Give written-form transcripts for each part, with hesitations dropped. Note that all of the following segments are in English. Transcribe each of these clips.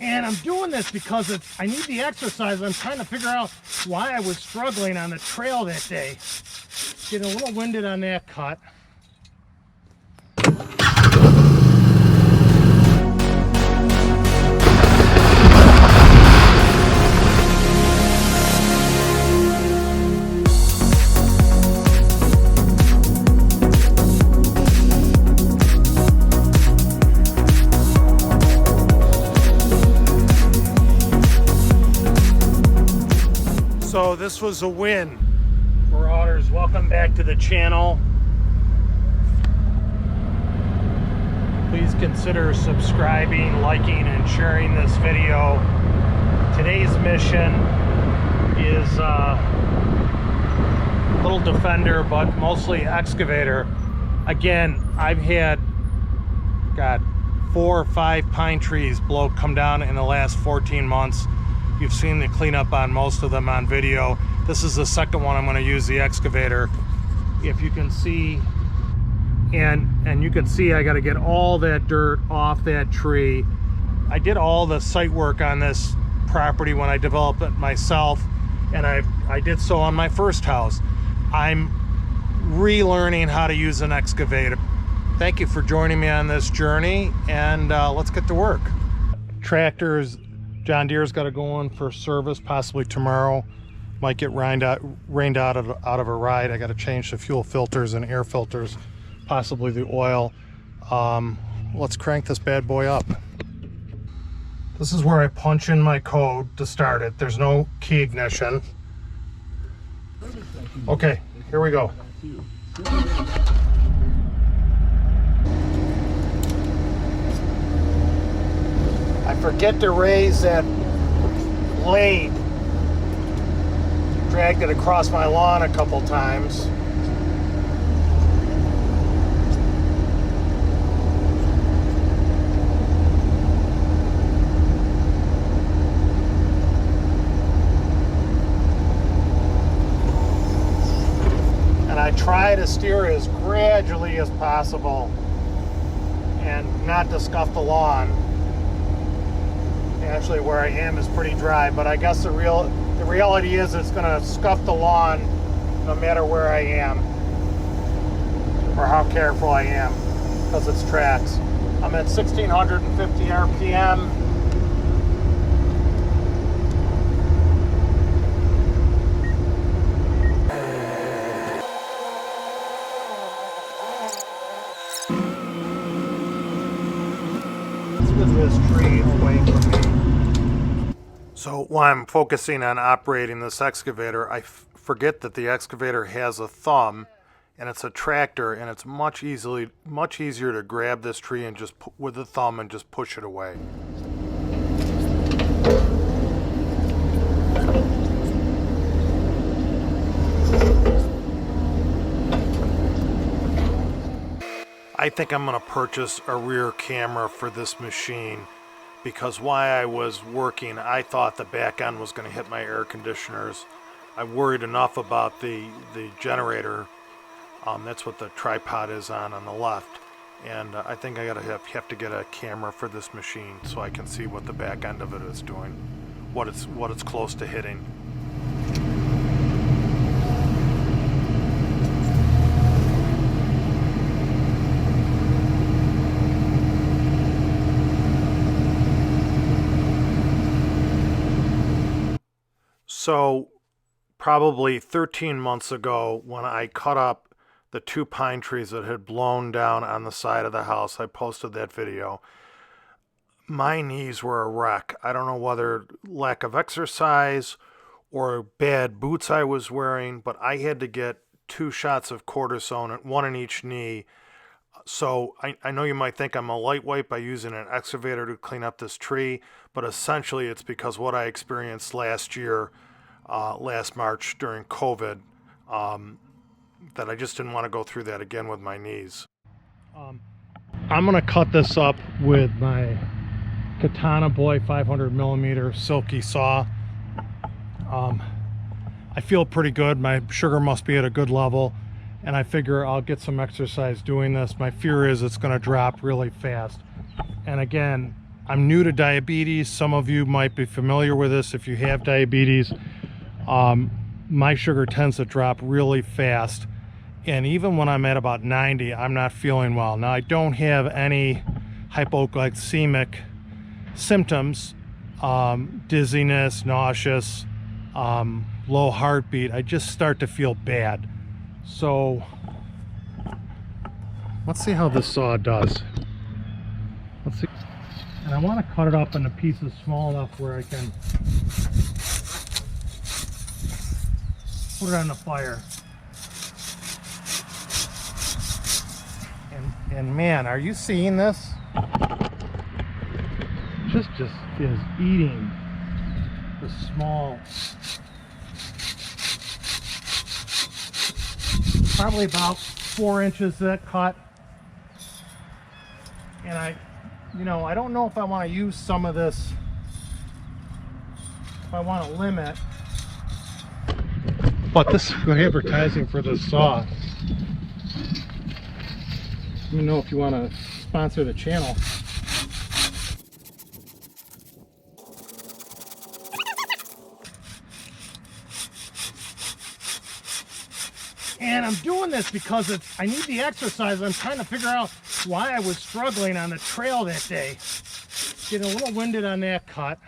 And I'm doing this because I need the exercise. I'm trying to figure out why I was struggling on the trail that day. Getting a little winded on that cut. So this was a win. Marauders, welcome back to the channel. Please consider subscribing, liking, and sharing this video. Today's mission is a little Defender, but mostly Excavator. Again, I've had, God, 4 or 5 pine trees come down in the last 14 months. You've seen the cleanup on most of them on video. This is the second one I'm going to use the Excavator. If you can see, and you can see I got to get all that dirt off that tree. I did all the site work on this property when I developed it myself, and I did so on my first house. I'm relearning how to use an excavator. Thank you for joining me on this journey, and let's get to work. Tractors, John Deere's got to go in for service possibly tomorrow. Might get rained out of a ride. I got to change the fuel filters and air filters, possibly the oil. Let's crank this bad boy up. This is where I punch in my code to start it. There's no key ignition. Okay, here we go. I forget to raise that blade. Dragged it across my lawn a couple times. And I try to steer as gradually as possible and not to scuff the lawn. Actually, where I am is pretty dry, but I guess the reality is it's going to scuff the lawn no matter where I am or how careful I am, because it's tracks. I'm at 1650 RPM. Let's get this tree away from me. So while I'm focusing on operating this excavator, I forget that the excavator has a thumb, and it's a tractor, and it's much easier to grab this tree and just with the thumb and just push it away. I think I'm going to purchase a rear camera for this machine, because while I was working, I thought the back end was going to hit my air conditioners. I worried enough about the generator. That's what the tripod is on the left. And I think I have to get a camera for this machine so I can see what the back end of it is doing, what it's close to hitting. So probably 13 months ago, when I cut up the 2 pine trees that had blown down on the side of the house, I posted that video. My knees were a wreck. I don't know whether lack of exercise or bad boots I was wearing, but I had to get 2 shots of cortisone, 1 in each knee. So I know you might think I'm a lightweight by using an excavator to clean up this tree, but essentially it's because what I experienced last year, last March during COVID, that I just didn't want to go through that again with my knees. I'm going to cut this up with my KatanaBoy 500mm silky saw. I feel pretty good. My sugar must be at a good level, and I figure I'll get some exercise doing this. My fear is it's going to drop really fast. And again, I'm new to diabetes. Some of you might be familiar with this if you have diabetes. My sugar tends to drop really fast, and even when I'm at about 90, I'm not feeling well. Now, I don't have any hypoglycemic symptoms, dizziness, nauseous, low heartbeat. I just start to feel bad. So let's see how this saw does. Let's see. And I want to cut it up into pieces small enough where I can put it on the fire. And man, are you seeing this? Just is eating the small, probably about 4 inches that cut. And I don't know if I want to use some of this, if I want to limit, but this is good advertising for this saw. Let me know if you want to sponsor the channel. And I'm doing this because I need the exercise. I'm trying to figure out why I was struggling on the trail that day. Getting a little winded on that cut.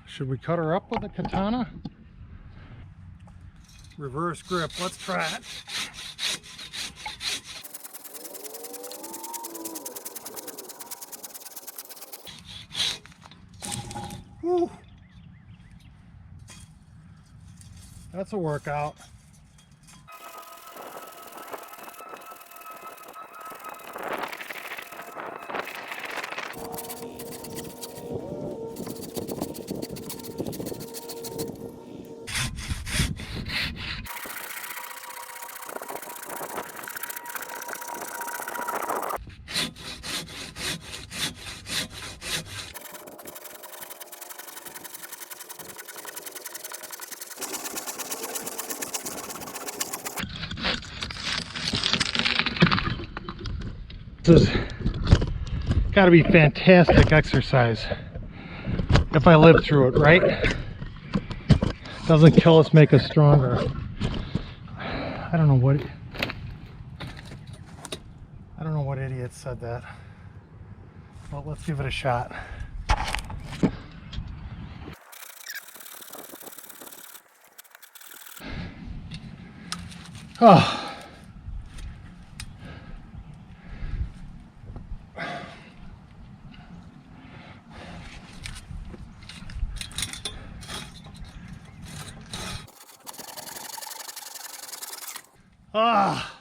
Should we cut her up with a katana? Reverse grip, let's try it. Whew. That's a workout. This has got to be fantastic exercise if I live through it, right? Doesn't kill us, make us stronger. I don't know what idiot said that. Well, let's give it a shot. Oh. Ah.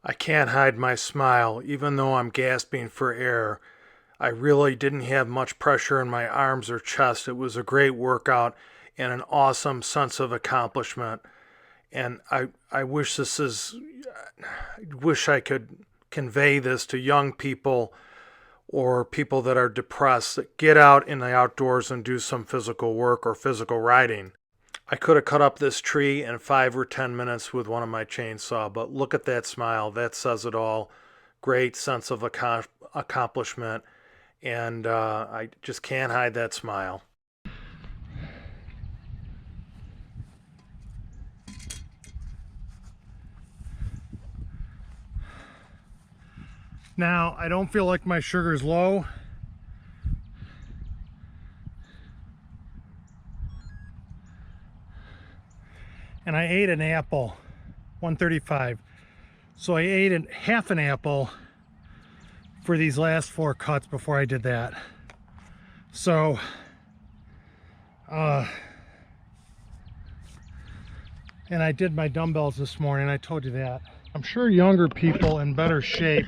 I can't hide my smile, even though I'm gasping for air. I really didn't have much pressure in my arms or chest. It was a great workout and an awesome sense of accomplishment. And I wish I could convey this to young people or people that are depressed. Get out in the outdoors and do some physical work or physical riding. I could have cut up this tree in 5 or 10 minutes with one of my chainsaw, but look at that smile. That says it all. Great sense of accomplishment, and I just can't hide that smile. Now, I don't feel like my sugar's low. And I ate an apple, 135. So I ate half an apple for these last 4 cuts before I did that. So, and I did my dumbbells this morning, I told you that. I'm sure younger people in better shape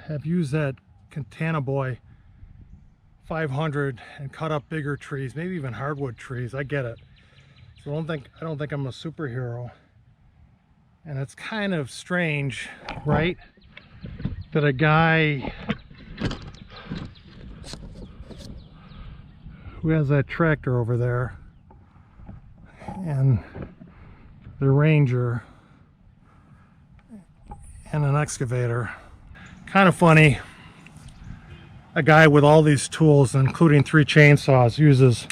have used that KatanaBoy 500 and cut up bigger trees, maybe even hardwood trees. I get it. So I don't think I'm a superhero. And it's kind of strange, right? That a guy who has that tractor over there and the Ranger and an excavator. Kind of funny. A guy with all these tools, including 3 chainsaws, uses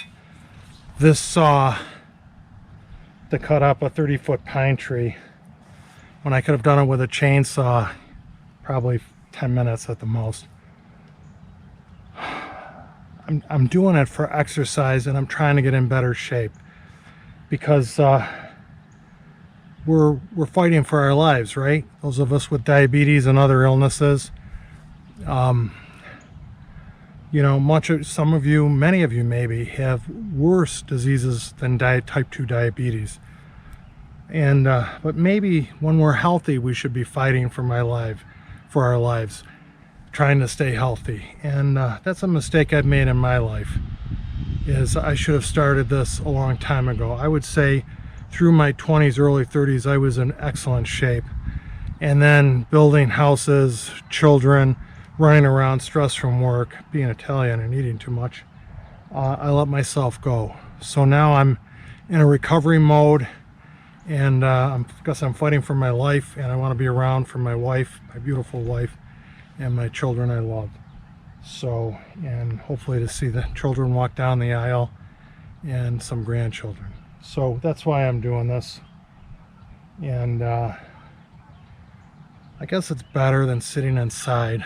this saw to cut up a 30-foot pine tree when I could have done it with a chainsaw, probably 10 minutes at the most. I'm doing it for exercise, and I'm trying to get in better shape because we're fighting for our lives, right? Those of us with diabetes and other illnesses. You know, some of you, many of you maybe, have worse diseases than type 2 diabetes. And but maybe when we're healthy, we should be fighting for our lives, trying to stay healthy. And that's a mistake I've made in my life, is I should have started this a long time ago. I would say through my 20s, early 30s, I was in excellent shape. And then building houses, children, running around, stress from work, being Italian and eating too much, I let myself go. So now I'm in a recovery mode, and I guess I'm fighting for my life, and I want to be around for my wife, my beautiful wife, and my children I love. So, and hopefully to see the children walk down the aisle and some grandchildren. So that's why I'm doing this. And I guess it's better than sitting inside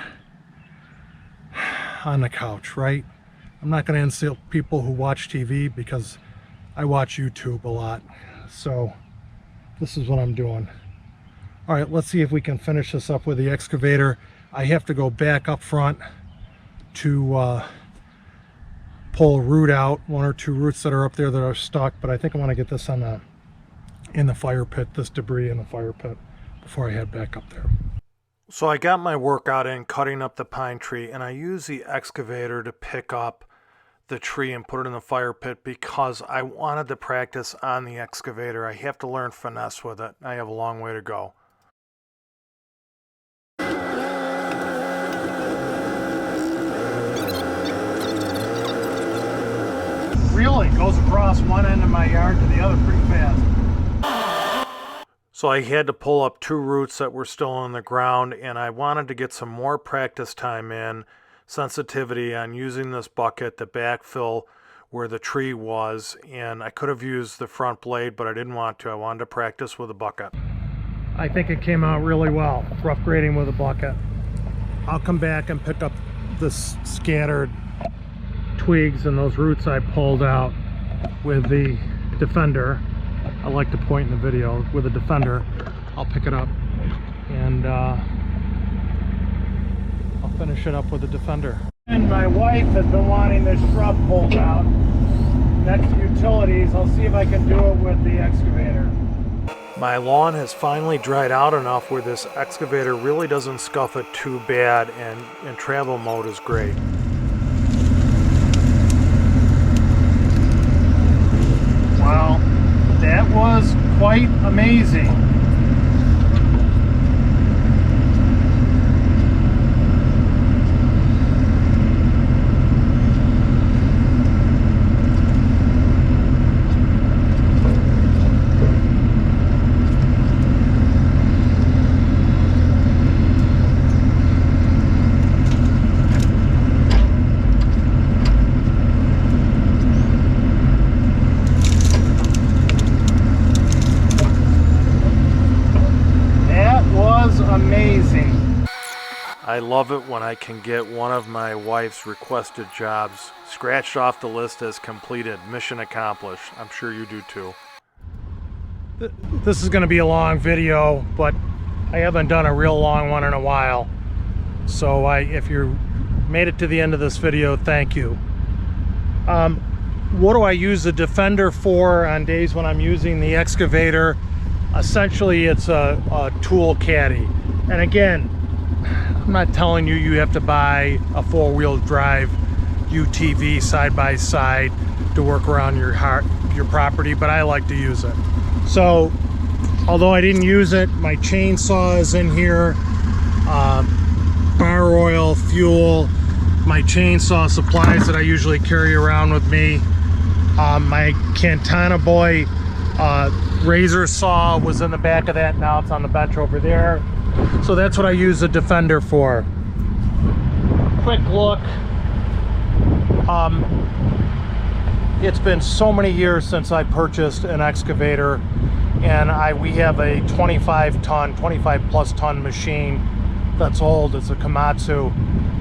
on the couch, right? I'm not going to insult people who watch TV because I watch YouTube a lot. So this is what I'm doing. All right, let's see if we can finish this up with the excavator. I have to go back up front to pull a root out, 1 or 2 roots that are up there that are stuck, but I think I want to get this in the fire pit, this debris in the fire pit, before I head back up there. So I got my workout in cutting up the pine tree, and I use the excavator to pick up the tree and put it in the fire pit because I wanted to practice on the excavator. I have to learn finesse with it. I have a long way to go. Really goes across one end of my yard to the other pretty fast. So I had to pull up 2 roots that were still in the ground, and I wanted to get some more practice time in, sensitivity on using this bucket to backfill where the tree was. And I could have used the front blade, but I didn't want to. I wanted to practice with a bucket. I think it came out really well, rough grading with a bucket. I'll come back and pick up the scattered twigs and those roots I pulled out with the Defender. I like to point in the video with a Defender. I'll pick it up and I'll finish it up with a Defender. And my wife has been wanting this shrub pulled out next to utilities. I'll see if I can do it with the excavator. My lawn has finally dried out enough where this excavator really doesn't scuff it too bad, and travel mode is great. Wow, that was quite amazing. I love it when I can get one of my wife's requested jobs scratched off the list as completed. Mission accomplished. I'm sure you do too. This is going to be a long video, but I haven't done a real long one in a while. So if you made it to the end of this video, thank you. What do I use the Defender for on days when I'm using the excavator? Essentially, it's a tool caddy. And again, I'm not telling you have to buy a four-wheel drive UTV side-by-side to work around your property, but I like to use it. So, although I didn't use it, my chainsaw is in here, bar oil, fuel, my chainsaw supplies that I usually carry around with me. My KatanaBoy razor saw was in the back of that. Now it's on the bench over there. So that's what I use the Defender for. Quick look. It's been so many years since I purchased an excavator, and we have a 25 plus ton machine that's old. It's a Komatsu.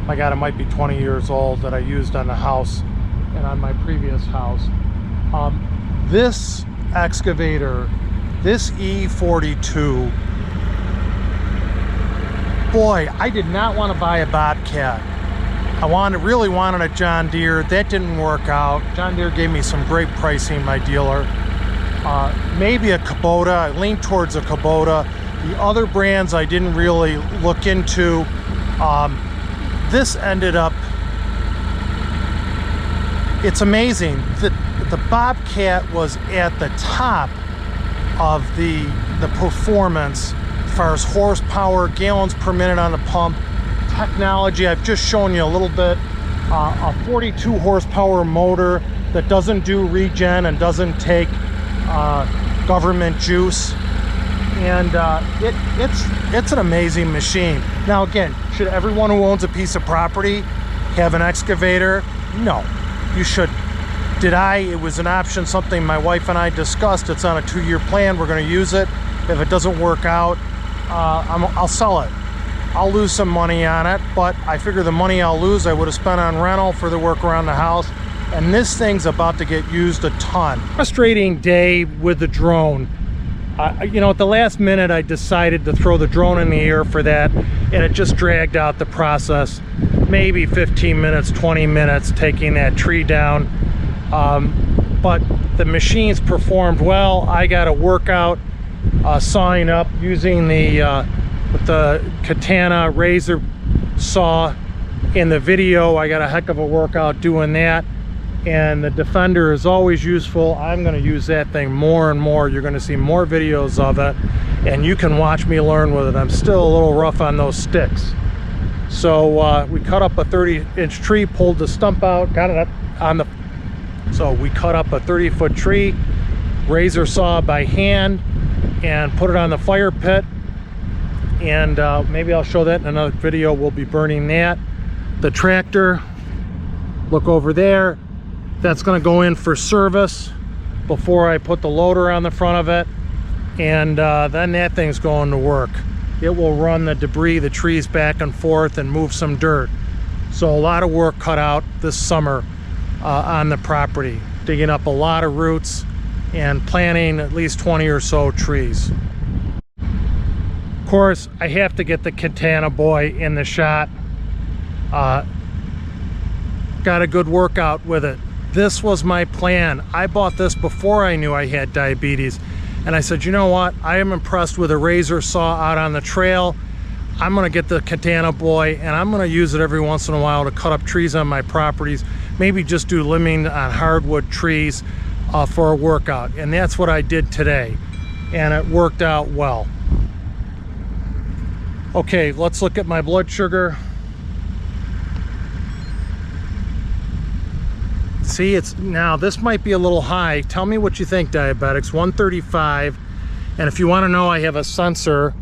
My God, it might be 20 years old, that I used on the house and on my previous house. This excavator, this E42, boy, I did not want to buy a Bobcat. I really wanted a John Deere. That didn't work out. John Deere gave me some great pricing, my dealer. Maybe a Kubota. I leaned towards a Kubota. The other brands I didn't really look into. This ended up, it's amazing that the Bobcat was at the top of the performance as far as horsepower, gallons per minute on the pump, technology. I've just shown you a little bit. A 42 horsepower motor that doesn't do regen and doesn't take government juice. And it's an amazing machine. Now again, should everyone who owns a piece of property have an excavator? No, you shouldn't. It was an option, something my wife and I discussed. It's on a 2-year plan. We're going to use it. If it doesn't work out, I'll sell it. I'll lose some money on it, but I figure the money I'll lose I would have spent on rental for the work around the house. And this thing's about to get used a ton. Frustrating day with the drone. You know, at the last minute I decided to throw the drone in the air for that, and it just dragged out the process. Maybe 15 minutes, 20 minutes taking that tree down. But the machines performed well. I got a workout sawing up using with the Katana razor saw. In the video, I got a heck of a workout doing that. And the Defender is always useful. I'm going to use that thing more and more. You're going to see more videos of it, and you can watch me learn with it. I'm still a little rough on those sticks. So we cut up a 30-inch tree, pulled the stump out, got it on the... So we cut up a 30-foot tree, razor saw by hand, and put it on the fire pit. And maybe I'll show that in another video. We'll be burning that. The tractor, look over there. That's going to go in for service before I put the loader on the front of it, and then that thing's going to work. It will run the debris, the trees back and forth, and move some dirt. So a lot of work cut out this summer on the property, digging up a lot of roots and planting at least 20 or so trees. Of course, I have to get the KatanaBoy in the shot. Got a good workout with it. This was my plan. I bought this before I knew I had diabetes. And I said, you know what? I am impressed with a razor saw out on the trail. I'm gonna get the KatanaBoy, and I'm gonna use it every once in a while to cut up trees on my properties. Maybe just do limbing on hardwood trees for a workout. And that's what I did today. And it worked out well. Okay, let's look at my blood sugar. See, now this might be a little high. Tell me what you think, diabetics. 135. And if you want to know, I have a sensor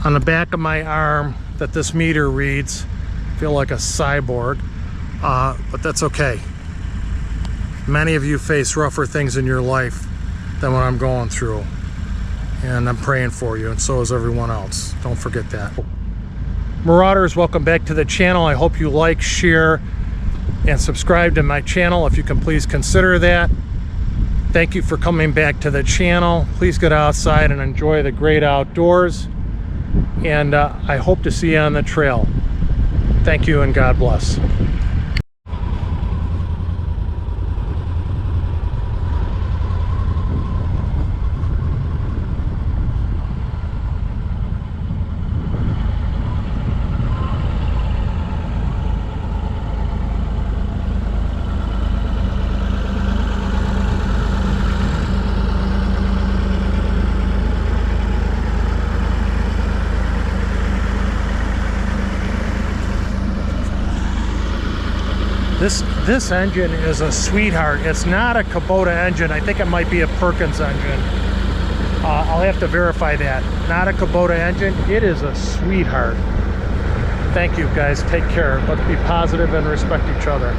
on the back of my arm that this meter reads. I feel like a cyborg, but that's okay. Many of you face rougher things in your life than what I'm going through, and I'm praying for you, and so is everyone else. Don't forget that. Marauders, welcome back to the channel. I hope you like, share, and subscribe to my channel. If you can please consider that. Thank you for coming back to the channel. Please get outside and enjoy the great outdoors. And I hope to see you on the trail. Thank you and God bless. This engine is a sweetheart. It's not a Kubota engine. I think it might be a Perkins engine. I'll have to verify that. Not a Kubota engine. It is a sweetheart. Thank you guys. Take care. Let's be positive and respect each other.